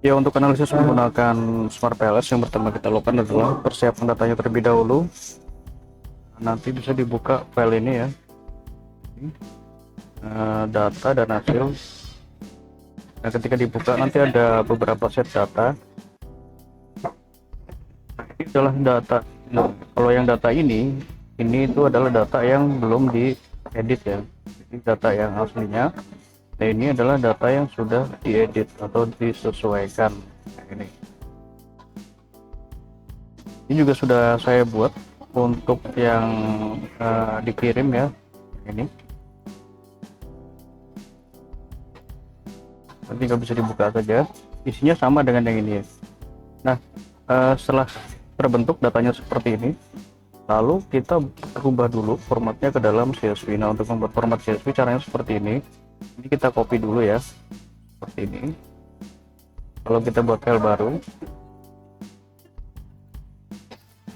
Ya, untuk analisis menggunakan Smart PLS yang pertama kita lakukan adalah persiapan datanya terlebih dahulu. Nanti bisa dibuka file ini ya, data dan hasil. Nah, ketika dibuka nanti ada beberapa set data. Ini adalah data. Nah, kalau yang data ini itu adalah data yang belum diedit ya. Jadi data yang aslinya. Nah, ini adalah data yang sudah diedit atau disesuaikan. Nah, ini juga sudah saya buat untuk yang dikirim ya. Ini nanti nggak bisa dibuka saja, isinya sama dengan yang ini ya. Nah, setelah terbentuk datanya seperti ini, lalu kita rubah dulu formatnya ke dalam CSV. Nah, untuk membuat format CSV caranya seperti ini kita copy dulu ya, seperti ini. Kalau kita buat file baru,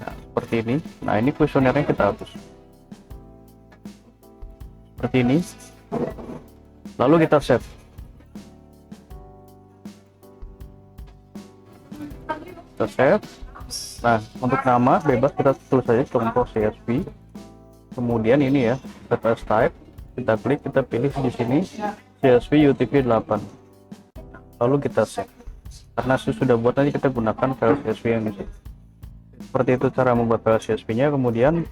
nah, seperti ini. Nah, ini kuesionernya kita hapus seperti ini, lalu kita save. Nah, untuk nama bebas kita tulis saja contoh CSV. Kemudian ini ya, data type, kita klik, kita pilih di sini CSV UTP 8. Lalu kita save. Karena sudah buat, nanti kita gunakan file CSV yang ini. Seperti itu cara membuat file CSV-nya. Kemudian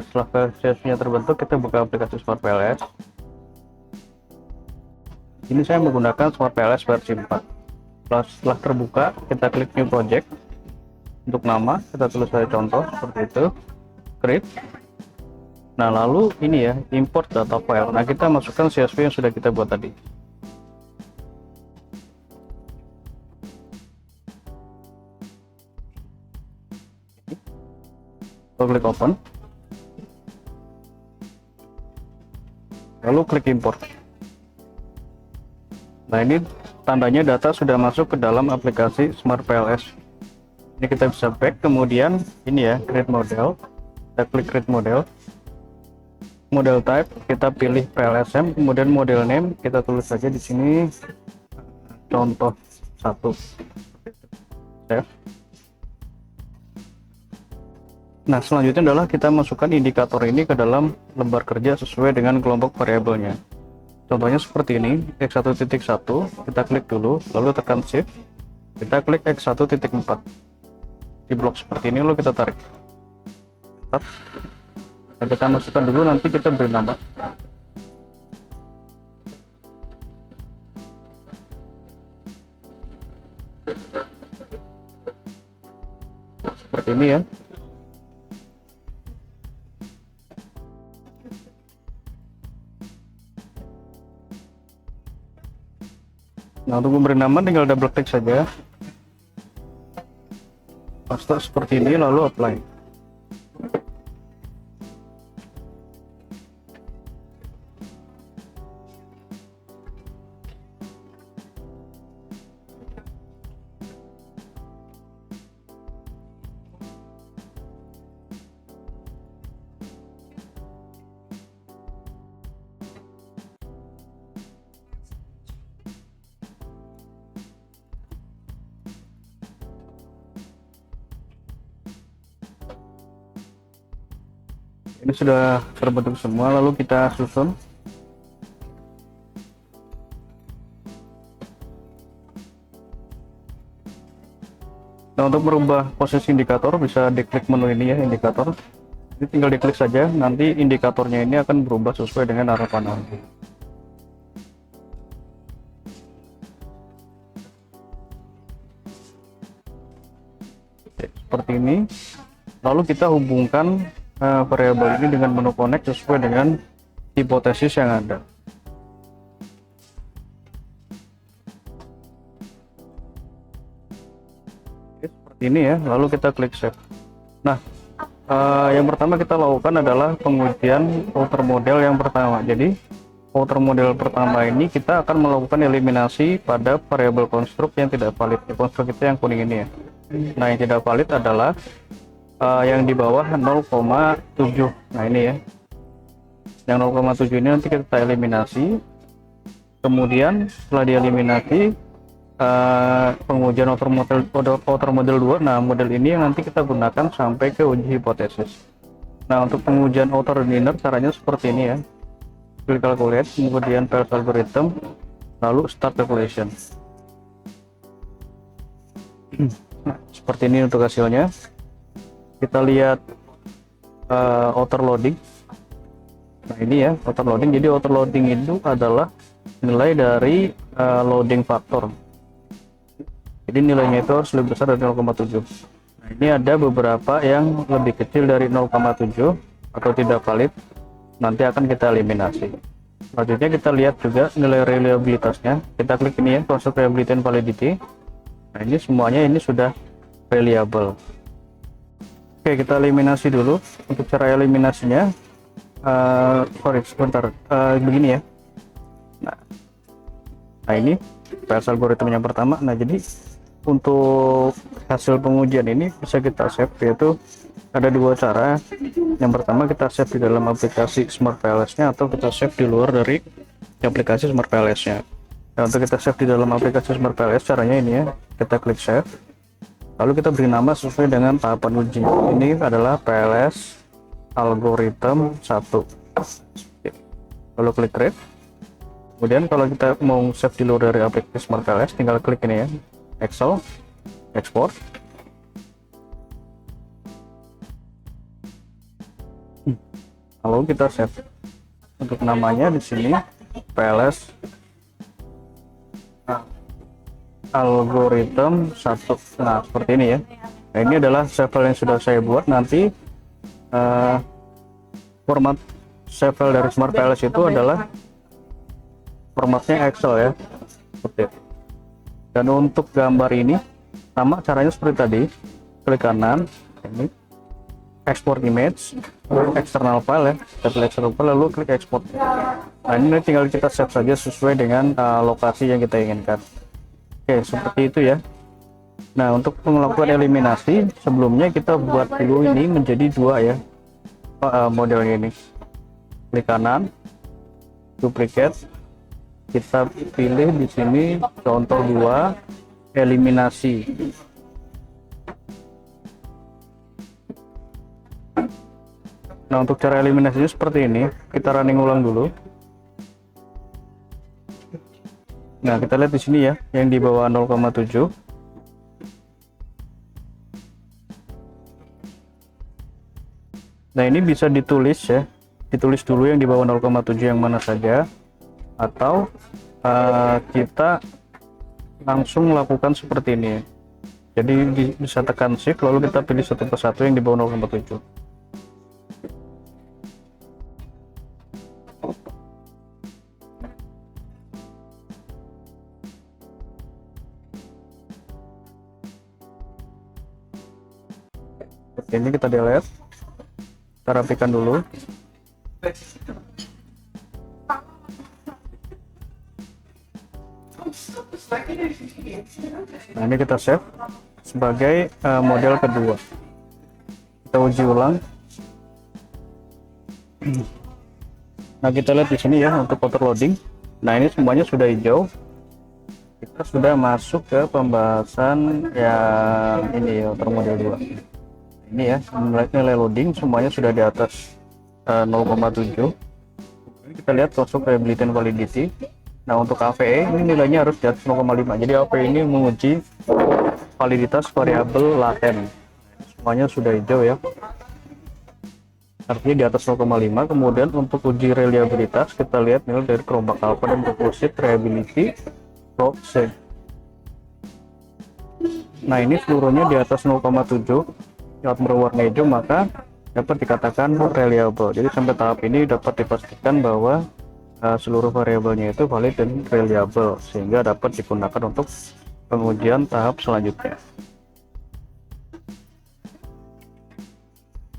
setelah file CSV-nya terbentuk, kita buka aplikasi Smart PLS. Ini saya menggunakan Smart PLS versi 4. Setelah terbuka, kita klik New Project. Untuk nama kita tulis saja contoh seperti itu, create. Nah, lalu ini ya, import data file. Nah, kita masukkan CSV yang sudah kita buat tadi. Kita klik open, lalu klik import. Nah, ini tandanya data sudah masuk ke dalam aplikasi Smart PLS. Ini kita bisa back, kemudian ini ya, create model. Kita klik create model. Model type kita pilih PLSM, kemudian model name kita tulis saja di sini contoh 1. Save. Nah, selanjutnya adalah kita masukkan indikator ini ke dalam lembar kerja sesuai dengan kelompok variabelnya. Contohnya seperti ini, x1.1, kita klik dulu, lalu tekan shift, kita klik x1.4. Di blok seperti ini, lalu kita tarik. Nah, kita masukkan dulu, nanti kita beri nama. Seperti ini ya. Nah, untuk memberi nama tinggal double klik saja. Paste seperti ini, lalu apply. Ini sudah terbentuk semua, lalu kita susun. Nah, untuk merubah posisi indikator bisa diklik menu ini ya, indikator. Ini tinggal diklik saja, nanti indikatornya ini akan berubah sesuai dengan arah panah. Seperti ini. Lalu kita hubungkan variabel ini dengan menu connect sesuai dengan hipotesis yang ada. Oke, seperti ini ya, lalu kita klik save. Nah, yang pertama kita lakukan adalah pengujian outer model yang pertama. Jadi outer model pertama ini kita akan melakukan eliminasi pada variabel konstruk yang tidak valid. Konstruk itu yang kuning ini ya. Nah, yang tidak valid adalah yang di bawah 0,7. Nah, ini ya, yang 0,7 ini nanti kita eliminasi. Kemudian setelah dieliminasi, pengujian outer model 2. Nah, model ini yang nanti kita gunakan sampai ke uji hipotesis. Nah, untuk pengujian outer dan inner caranya seperti ini ya. Klik calculate, kemudian Pales algorithm, lalu start calculation. Nah, seperti ini untuk hasilnya. Kita lihat outer loading. Nah, ini ya outer loading. Jadi outer loading itu adalah nilai dari loading factor. Jadi nilainya itu harus lebih besar dari 0,7. Nah, ini ada beberapa yang lebih kecil dari 0,7 atau tidak valid. Nanti akan kita eliminasi. Selanjutnya kita lihat juga nilai reliabilitasnya. Kita klik ini ya, construct reliability and validity. Nah, ini semuanya ini sudah reliable. Oke, kita eliminasi dulu. Untuk cara eliminasinya, sorry sebentar, begini ya. Nah, ini Pales algoritma yang pertama. Nah, jadi untuk hasil pengujian ini bisa kita save, yaitu ada dua cara. Yang pertama kita save di dalam aplikasi Smart Pales-nya, atau kita save di luar dari aplikasi Smart Pales-nya. Nah, untuk kita save di dalam aplikasi Smart Pales, caranya ini ya, kita klik save, lalu kita beri nama sesuai dengan tahapan uji. Ini adalah Pales algoritma 1. Lalu klik create. Kemudian kalau kita mau save di luar dari aplikasi Smart Pales, tinggal klik ini ya, Excel, export. Lalu kita save. Untuk namanya di sini Pales algoritma 1. Nah, seperti ini ya. Nah, ini adalah save file yang sudah saya buat. Nanti format save file dari Smart Pales itu adalah formatnya Excel ya, seperti itu. Dan untuk gambar ini sama caranya seperti tadi, klik kanan ini, export image, external file ya, kita klik external file lalu klik export. Nah, ini tinggal kita save saja sesuai dengan lokasi yang kita inginkan. Oke, seperti itu ya. Nah, untuk melakukan eliminasi, sebelumnya kita buat dulu ini menjadi dua ya, modelnya ini. Klik kanan, duplicate, kita pilih di sini contoh 2, eliminasi. Nah, untuk cara eliminasinya seperti ini. Kita running ulang dulu. Nah, kita lihat di sini ya, yang di bawah 0,7. Nah, ini bisa ditulis ya, ditulis dulu yang di bawah 0,7 yang mana saja, atau kita langsung lakukan seperti ini. Jadi bisa tekan shift lalu kita pilih satu persatu yang di bawah 0,7. Oke, ini kita delete, kita rapikan dulu. Nah, ini kita save sebagai model kedua. Kita uji ulang. Nah, kita lihat di sini ya untuk outer loading. Nah, ini semuanya sudah hijau. Kita sudah masuk ke pembahasan yang ini ya, outer model 2. Ini ya, nilai loading semuanya sudah di atas 0,7. Kita lihat construct reliability and validity. Nah, untuk AVE ini nilainya harus di atas 0,5. Jadi AVE ini menguji validitas variabel laten. Semuanya sudah hijau ya. Artinya di atas 0,5. Kemudian untuk uji reliabilitas kita lihat nilai dari kelompok alpha dan composite reliability plot C. Nah, ini seluruhnya di atas 0,7. Yang berwarna hijau maka dapat dikatakan reliable. Jadi sampai tahap ini dapat dipastikan bahwa seluruh variabelnya itu valid dan reliable, sehingga dapat digunakan untuk pengujian tahap selanjutnya.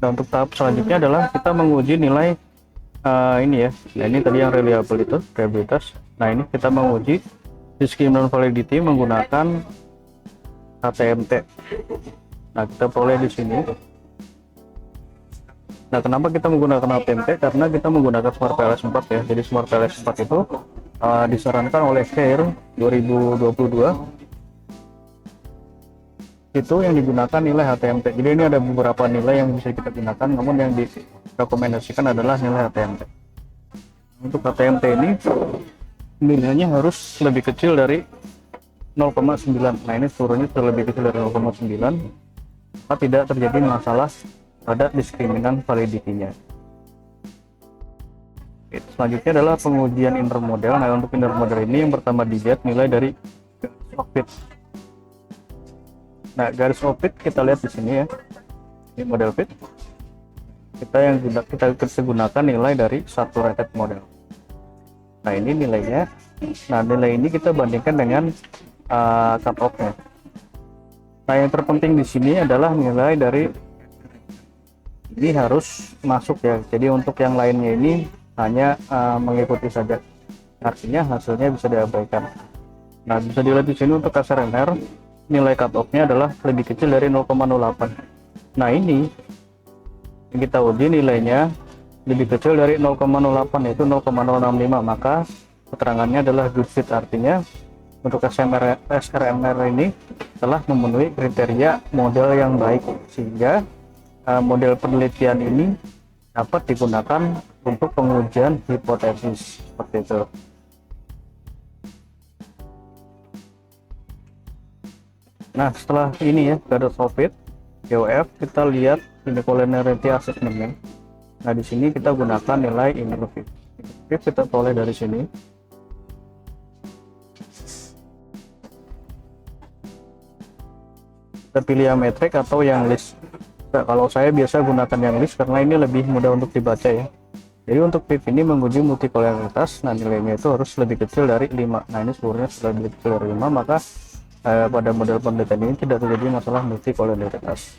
Dan untuk tahap selanjutnya adalah kita menguji nilai ini ya. Nah, ini tadi yang reliable itu, reliabilitas. Nah, ini kita menguji discriminant validity menggunakan HTMT. Nah, kita peroleh di sini. Nah, kenapa kita menggunakan HTMT? Karena kita menggunakan Smart Pales 4 ya. Jadi Smart Pales 4 itu disarankan oleh CAIR 2022 itu yang digunakan nilai HTMT. Jadi ini ada beberapa nilai yang bisa kita gunakan, namun yang direkomendasikan adalah nilai HTMT. Untuk HTMT ini nilainya harus lebih kecil dari 0,9. Nah, ini turunnya lebih kecil dari 0,9, maka tidak terjadi masalah pada diskriminan validity-nya. Selanjutnya adalah pengujian intermodel. Nah, untuk intermodel ini yang pertama dilihat nilai dari garis of-fit. Nah, garis of-fit kita lihat di sini ya. Ini model fit. Kita gunakan nilai dari saturated model. Nah, ini nilainya. Nah, nilai ini kita bandingkan dengan cut off-nya. Nah, yang terpenting di sini adalah nilai dari ini harus masuk ya. Jadi untuk yang lainnya ini hanya mengikuti saja. Artinya hasilnya bisa diabaikan. Nah, bisa dilihat di sini untuk KSRNR nilai cut off-nya adalah lebih kecil dari 0,08. Nah, ini yang kita uji nilainya lebih kecil dari 0,08, yaitu 0,065, maka keterangannya adalah good fit. Artinya untuk SRNR ini telah memenuhi kriteria model yang baik, sehingga model penelitian ini dapat digunakan untuk pengujian hipotesis seperti itu. Nah, setelah ini ya garis of-fit GOF, kita lihat inequality assessment-nya. Nah, di sini kita gunakan nilai inner fit. Kita peroleh dari sini. Kita pilih yang metrik atau yang list. Nah, kalau saya biasa gunakan yang list karena ini lebih mudah untuk dibaca ya. Jadi untuk PIP ini menguji multikolonialitas, nah nilainya itu harus lebih kecil dari 5. Nah, ini seluruhnya sudah lebih kecil dari 5, maka pada model penelitian ini tidak terjadi masalah multikolonialitas.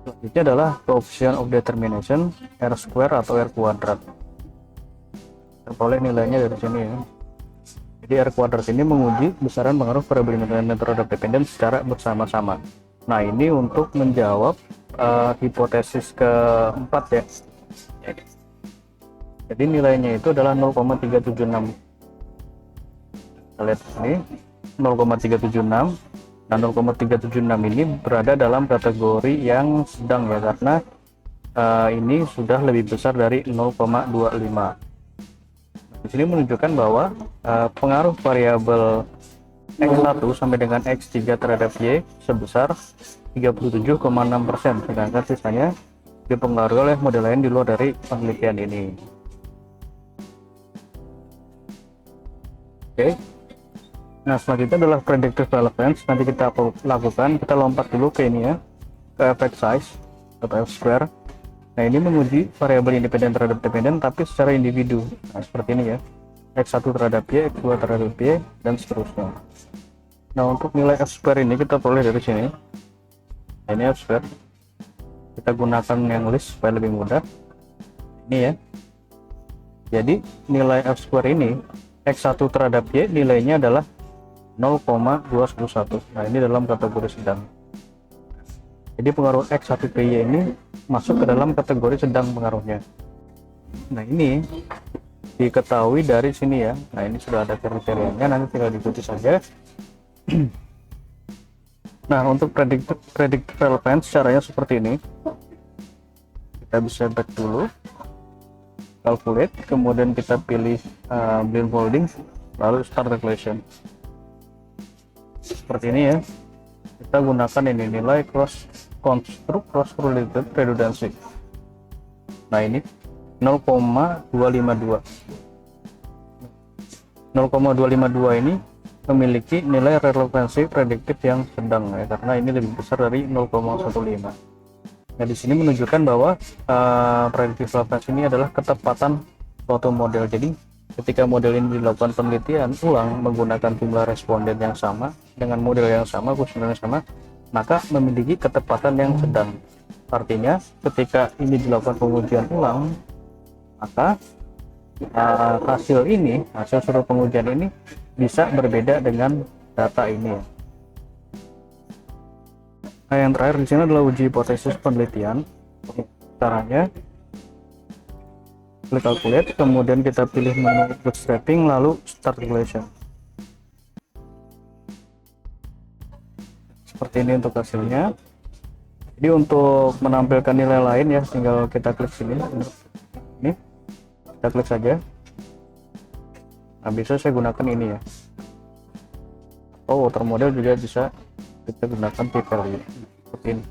Selanjutnya adalah coefficient of determination R square atau R kuadrat. Terperoleh nilainya dari sini ya. Jadi R kuadrat ini menguji besaran pengaruh variabel independen terhadap dependen secara bersama-sama. Nah, ini untuk menjawab hipotesis keempat ya. Jadi nilainya itu adalah 0,376. Kita lihat ini 0,376. Nah, 0,376 ini berada dalam kategori yang sedang ya, karena ini sudah lebih besar dari 0,25. Di sini menunjukkan bahwa pengaruh variabel X1 sampai dengan X3 terhadap Y sebesar 37,6%, sedangkan sisanya dipengaruhi oleh model lain di luar dari penelitian ini. Oke. Nah, selanjutnya adalah predictive relevance. Nanti kita lakukan, kita lompat dulu ke ini ya, ke effect size atau F square. Nah, ini menguji variabel independen terhadap dependen tapi secara individu. Nah, seperti ini ya, X1 terhadap Y, X2 terhadap Y, dan seterusnya. Nah, untuk nilai F square ini kita peroleh dari sini. Nah, ini F square. Kita gunakan yang list supaya lebih mudah. Ini ya. Jadi nilai F square ini X1 terhadap Y nilainya adalah 0,211. Nah, ini dalam kategori sedang. Jadi pengaruh X1 ke Y ini masuk ke dalam kategori sedang pengaruhnya. Nah, ini diketahui dari sini ya. Nah, ini sudah ada kriterianya, nanti tinggal diikuti saja. Nah, untuk predictive relevance caranya seperti ini. Kita bisa back dulu, calculate, kemudian kita pilih blindfolding, lalu start calculation. Seperti ini ya. Kita gunakan ini nilai cross correlated redundancy. Nah, ini 0,252. 0,252 ini memiliki nilai relevansi prediktif yang sedang ya, karena ini lebih besar dari 0,15. Nah, di sini menunjukkan bahwa predictive relevance ini adalah ketepatan suatu model. Jadi ketika model ini dilakukan penelitian ulang menggunakan jumlah responden yang sama dengan model yang sama, kuesioner yang sama, maka memiliki ketepatan yang sedang. Artinya ketika ini dilakukan pengujian ulang, maka hasil seluruh pengujian ini bisa berbeda dengan data ini. Nah, yang terakhir di sini adalah uji hipotesis penelitian. Caranya klik calculate, kemudian kita pilih menu bootstrapping, lalu start calculation. seperti ini untuk hasilnya. Jadi untuk menampilkan nilai lain ya, tinggal kita klik sini. Ini kita klik saja. Nah, bisa saya gunakan ini ya. Oh, water model juga bisa kita gunakan p-value seperti ini.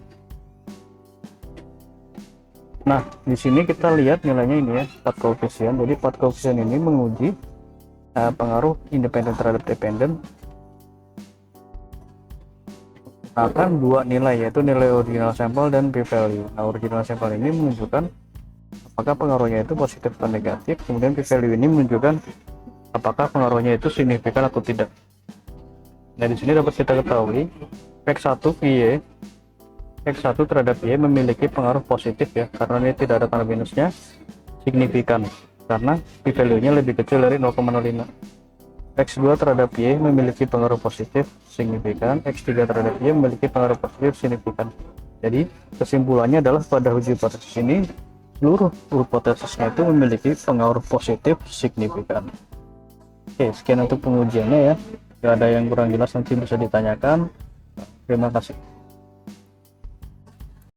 Nah, di sini kita lihat nilainya ini ya, path coefficient. Jadi path coefficient ini menguji pengaruh independen terhadap dependen akan dua nilai, yaitu nilai original sampel dan p-value. Nah, original sampel ini menunjukkan apakah pengaruhnya itu positif atau negatif, kemudian p-value ini menunjukkan apakah pengaruhnya itu signifikan atau tidak. Nah, di sini dapat kita ketahui X1 Y, X1 terhadap Y memiliki pengaruh positif ya, karena ini tidak ada tanda minusnya, signifikan karena p-value-nya lebih kecil dari 0,05. X2 terhadap Y memiliki pengaruh positif signifikan, X3 terhadap Y memiliki pengaruh positif signifikan. Jadi kesimpulannya adalah pada uji hipotesis ini seluruh hipotesisnya itu memiliki pengaruh positif signifikan. Oke, sekian untuk pengujiannya ya. Jika ada yang kurang jelas nanti bisa ditanyakan. Terima kasih.